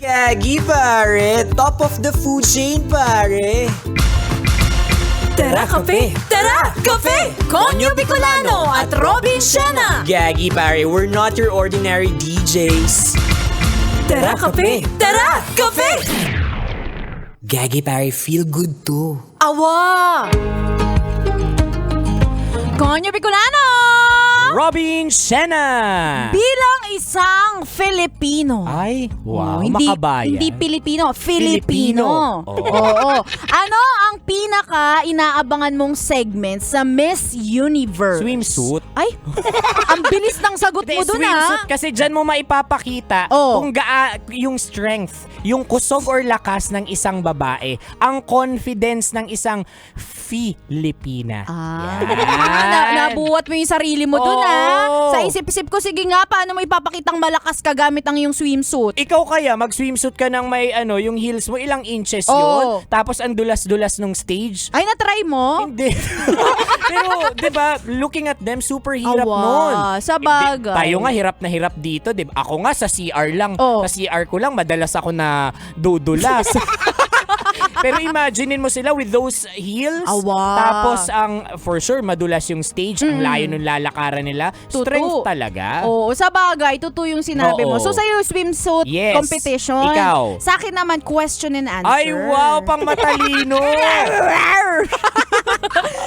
Gagi pare, top of the food chain pare. Tara Kape! Tara Kape! Konyo Bicolano at Robin Siena! Gagi pare, we're not your ordinary DJs. Tara Kape! Tara Kape! Gagi pare, feel good too. Awa! Konyo Bicolano! Robin Siena! Bilang isang Filipino. Ay, wow, hindi, makabayan. Hindi Pilipino, Filipino. Oo. Oo. Ano ang pinaka inaabangan mong segment sa Miss Universe? Swimsuit. Ay, ang bilis ng sagot mo dun Swimsuit kasi dyan mo maipapakita Oo. kung yung strength, yung kusog or lakas ng isang babae, ang confidence ng isang Filipina. Nabuhat mo yung sarili mo dun Oo. Sa isip-isip ko, sige nga, paano mo ipapakitang malakas ka gamit ang iyong swimsuit? Ikaw kaya, mag-swimsuit ka ng may yung heels mo, ilang inches yun? Oo. Tapos ang dulas-dulas nung stage? Ay, na-try mo? Hindi. Pero, di ba, looking at them, super hirap Awa, nun. sa bagay. Tayo nga, hirap na hirap dito, di ba? Ako nga, sa CR lang. Oh. Sa CR ko lang, madalas ako na dudulas. Pero imaginein mo sila with those heels. Awa. Tapos, for sure, madulas yung stage. Ang layo ng lalakaran nila. Tutu. Strength talaga. Oo, sa bagay, totoo yung sinabi mo. Oo. So, sa'yo, swimsuit Yes. competition. Ikaw. Sa akin naman, question and answer. Ay, wow, pang matalino.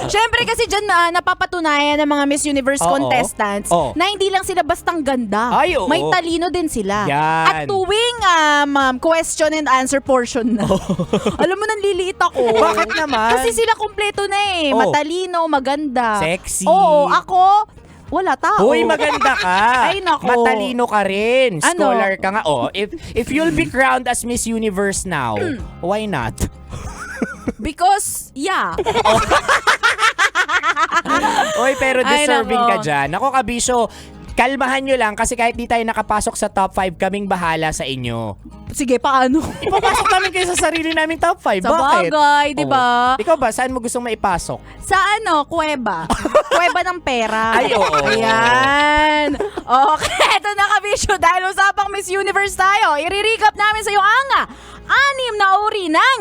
Siyempre kasi dyan napapatunayan ng mga Miss Universe Oo. contestants Oo. na hindi lang sila bastang ganda. Ay, oo. May talino din sila. Yan. At tuwing question and answer portion na. Alam mo, nanliliit ako. Bakit naman? Kasi sila kumpleto na eh. Oo. Matalino, maganda. Sexy. Oo, ako, wala tao. Uy, maganda ka. Ay, nako. Matalino ka rin. Ano? Scholar ka nga. Oh, if you'll be crowned as Miss Universe now, why not? Because, yeah. Oy, pero Ay, deserving nako. ka dyan. Ako, Kabisyo, kalmahan nyo lang kasi kahit di tayo nakapasok sa top 5, kaming bahala sa inyo. Sige, paano? Ipapasok namin kayo sa sarili naming top 5. Sa Bakit? bagay, di ba? Oh. Ikaw ba, saan mo gustong maipasok? Sa kuweba. Kuweba ng pera. Ay, oo. Ayan. Okay, eto na Kabisyo. Dahil usapang Miss Universe tayo, i-recap namin sa iyo ang 6 na uri ng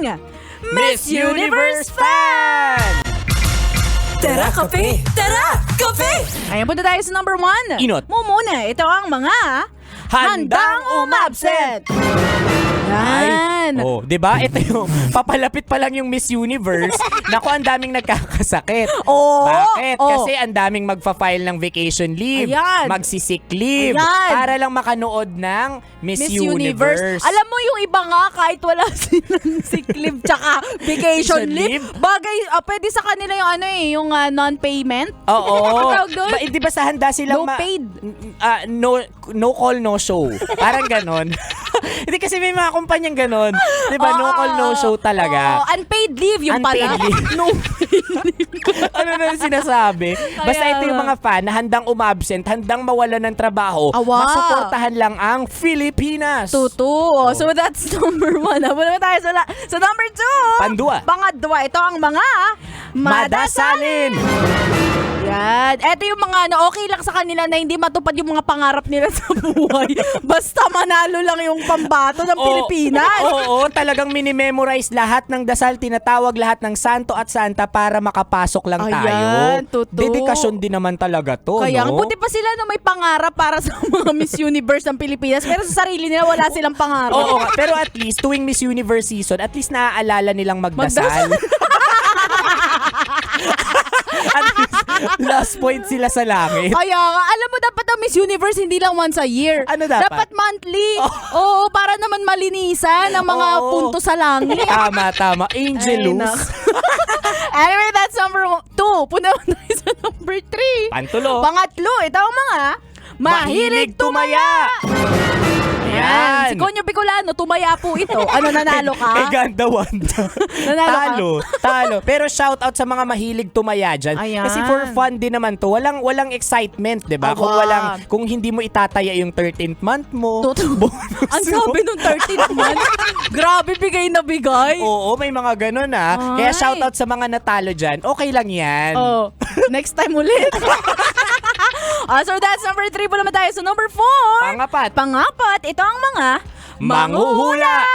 Miss Universe Fan! Tara Kape! Tara, Kape! Ayan, punta tayo sa number 1. Inot. Mo muna, ito ang mga handang umabsent. Yan. Oh, 'di ba? Ito yung papalapit pa lang yung Miss Universe. Naku, ang daming nagkakasakit. Oo. Bakit? Oo. Kasi ang daming magfa-file ng vacation leave, Ayan. magsisick leave Ayan. para lang makanood ng Miss Universe. Alam mo yung iba nga kahit wala silang sick leave tsaka vacation Vacation leave, leave? bagay pwede sa kanila yung yung non-payment. Oo. Ang tawag doon? Di ba sa handa silang No paid. no call, no show. Parang ganon. Hindi kasi may mga kumpanyang ganon. Di ba? No call, no show talaga. Oo, unpaid leave yung Unpaid pala. leave. No paid leave. Ano na yung sinasabi? Basta ito yung mga fan na handang umabsent, handang mawala ng trabaho, Awa. masuportahan lang ang Pilipinas. Tutu. So that's number 1. Habol naman tayo sa number 2. Pandua. Pangadwa, ito ang mga Madasalin! Yan. Ito yung mga okay lang sa kanila na hindi matupad yung mga pangarap nila sa buhay. Basta manalo lang yung pambato ng Pilipinas. Oo, talagang minimemorize lahat ng dasal, tinatawag lahat ng santo at santa para makapasok lang tayo. Ayan, tutu. Dedikasyon din naman talaga to, Kaya no? buti pa sila na may pangarap para sa mga Miss Universe ng Pilipinas, pero sa sarili nila wala silang pangarap. Oo, pero at least tuwing Miss Universe season, at least naaalala nilang magdasal. At least, last point sila sa langit. Kaya nga, alam mo dapat ang Miss Universe hindi lang once a year. Ano dapat? Dapat monthly. Oo, para naman malinisan ang mga Oo. punto sa langit. Tama. Ay, Angelus. nak. Anyway, that's number 2. Punta tayo sa number 3. Pantulo. Pangatlo, ito ang mga mahilig tumaya. Ayan. Si Konyo Bicolano, tumaya po ito. Ano, nanalo ka? Eh, ganda Wanda. Nanalo ka? Talo. Pero shout out sa mga mahilig tumaya dyan. Ayan. Kasi for fun din naman to. Walang excitement, di ba? Awa. Kung hindi mo itataya yung 13th month mo. Totoo. Ang sabi nung 13th month, grabe bigay na bigay. Oo, may mga ganun ah. Kaya Ay. shout out sa mga natalo dyan. Okay lang yan. Oh, next time ulit. So that's number 3 po naman tayo. So number 4. Pangapat. Pangapat, ito ang mga Manghuhula!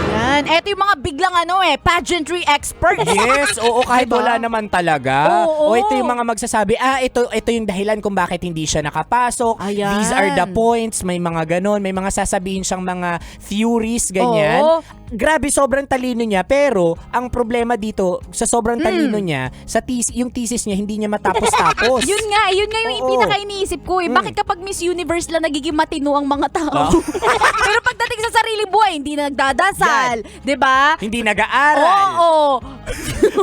Yan. Eto yung mga biglang pageantry experts. Yes, oo, kahit Diba? wala naman talaga. Oo. O ito yung mga magsasabi, ito yung dahilan kung bakit hindi siya nakapasok. Ayan. These are the points. May mga ganon, may mga sasabihin siyang mga theories, ganyan. Oo. Grabe, sobrang talino niya. Pero, ang problema dito, sa sobrang talino niya, yung thesis niya, hindi niya matapos-tapos. Yun nga yung Oo. pinaka-iniisip ko eh. Bakit kapag Miss Universe lang nagiging matino ang mga tao? Pero pagdating sa sariling buhay, hindi na nagdadasal. 'Di ba? Hindi nag-aaral. Oo.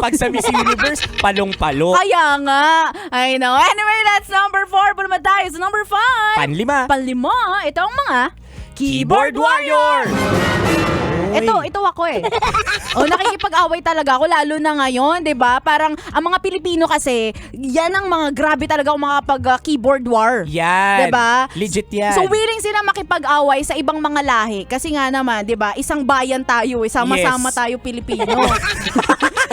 Pag sa Miss Universe, palong-palo. Kaya nga. I know. Anyway, that's number 4. Punta tayo sa number 5. Panlima. Ito ang mga Keyboard Warrior! Ito ako eh. Nakikipag-away talaga ako lalo na ngayon, 'di ba? Parang ang mga Pilipino kasi, yan ang mga grabe talaga mga keyboard war. Yan. 'Di ba? Legit yan. So willing sila makipag-away sa ibang mga lahi kasi nga naman, 'di ba? Isang bayan tayo, sama-sama Yes. tayo Pilipino.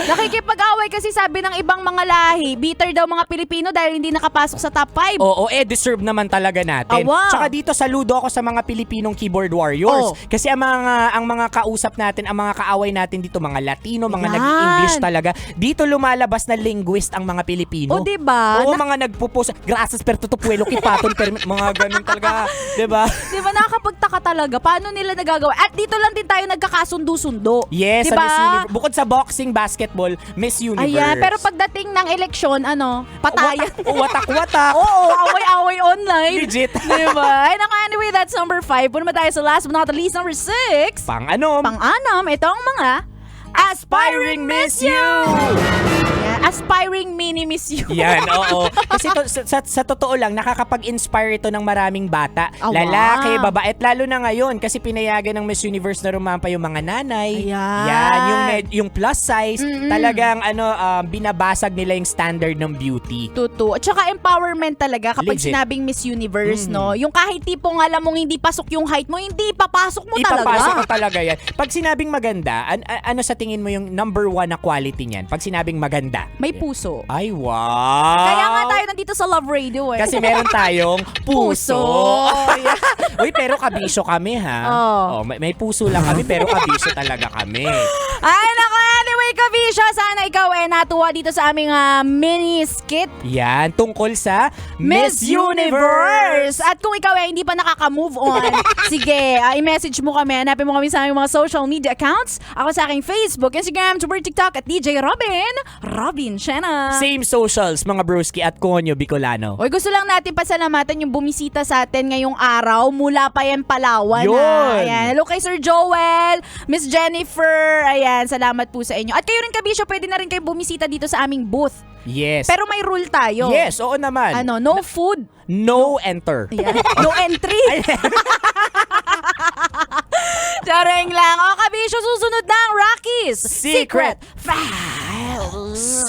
Nakikipag-away kasi sabi ng ibang mga lahi, bitter daw mga Pilipino dahil hindi nakapasok sa top 5. Oo, deserve naman talaga natin. Awa. Tsaka dito saludo ako sa mga Pilipinong keyboard warriors. Oh. Kasi ang mga kausap natin, ang mga kaaway natin dito, mga Latino, mga Yan. nag-English talaga. Dito lumalabas na linguist ang mga Pilipino. O, diba? Oo, mga nagpo-post, gracias per tutupuelo, kipaton per, mga ganun talaga. Diba? Di ba nakakapagtaka talaga? Paano nila nagagawa? At dito lang din tayo nagkakasundo-sundo. Yes, diba? sa Miss Universe. Bukod sa boxing, basketball, Miss Universe. Ayan, pero pagdating ng eleksyon, patayan. Watak-watak. Oo, away-away online. Legit. Diba? Ay, naku, anyway, that's number 5. Punta tayo sa last but not the least, number 6. Pang-anom, ito ang mga Aspiring Miss You! Yan, aspiring mini Miss You. Yan, oo. Kasi sa totoo lang, nakakapag-inspire ito ng maraming bata. Wow. Lalaki, babae, at lalo na ngayon kasi pinayagan ng Miss Universe na rumampa yung mga nanay. Ayan. Yan, yung plus size, talagang binabasag nila yung standard ng beauty. Tutu. At saka empowerment talaga kapag Legit. sinabing Miss Universe, no? Yung kahit tipong alam mong hindi pasok yung height mo, hindi papasok mo talaga. Ipapasok mo talaga yan. Pag sinabing maganda, ano sa tingin mo yung number 1 na quality niyan? Pag sinabing maganda. May puso. Ay, wow! Kaya nga tayo nandito sa Love Radio eh. Kasi meron tayong puso. Yeah. Uy, pero kabisyo kami ha. Oh. May puso lang kami pero kabisyo talaga kami. Ay, nako, anyway, Kavisha, sana ikaw natuwa dito sa aming mini skit. Yan, tungkol sa Miss Universe! At kung ikaw hindi pa nakaka-move on, sige, i-message mo kami, hanapin mo kami sa aming mga social media accounts. Ako sa aking Facebook, Instagram, Twitter, TikTok at DJ Robin Shena. Same socials, mga broski at Konyo Bicolano. Oy, gusto lang natin pasalamatan yung bumisita sa atin ngayong araw mula pa yan Palawan. Yun. Ayan. Hello kay Sir Joel, Miss Jennifer. Ayan, salamat po sa inyo. At kayo rin, Kabisyo, pwede na rin kayo bumisita dito sa aming booth. Yes. Pero may rule tayo. Yes, oo naman. No food. No enter. Ayan. No entry. Chareng lang. O, Kabisyo, susunod na ang Rockies Secret Files.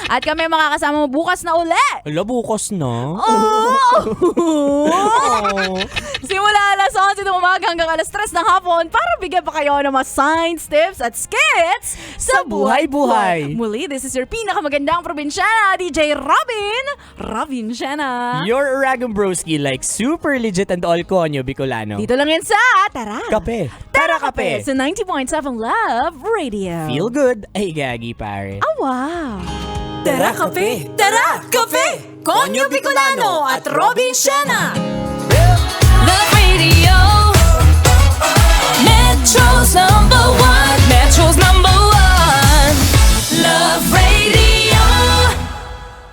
At kami makakasama mo bukas na uli. Ala, bukas na. Simula alas 11 ng umaga hanggang alas 3 ng hapon para bigyan pa kayo ng mga science tips at skits sa buhay-buhay. Muli, this is your pinakamagandang probinsyana, DJ Robin Shena. Your Aragon Broski like super legit and all Konyo Bicolano. Dito lang yan sa Tara! Kape. Tara kape. Sa 90.7 Love Radio. Feel good. Ay, gagi pare. Oh, wow! Tara kape! Tara kape! Konyo Bicolano at Robin Shena!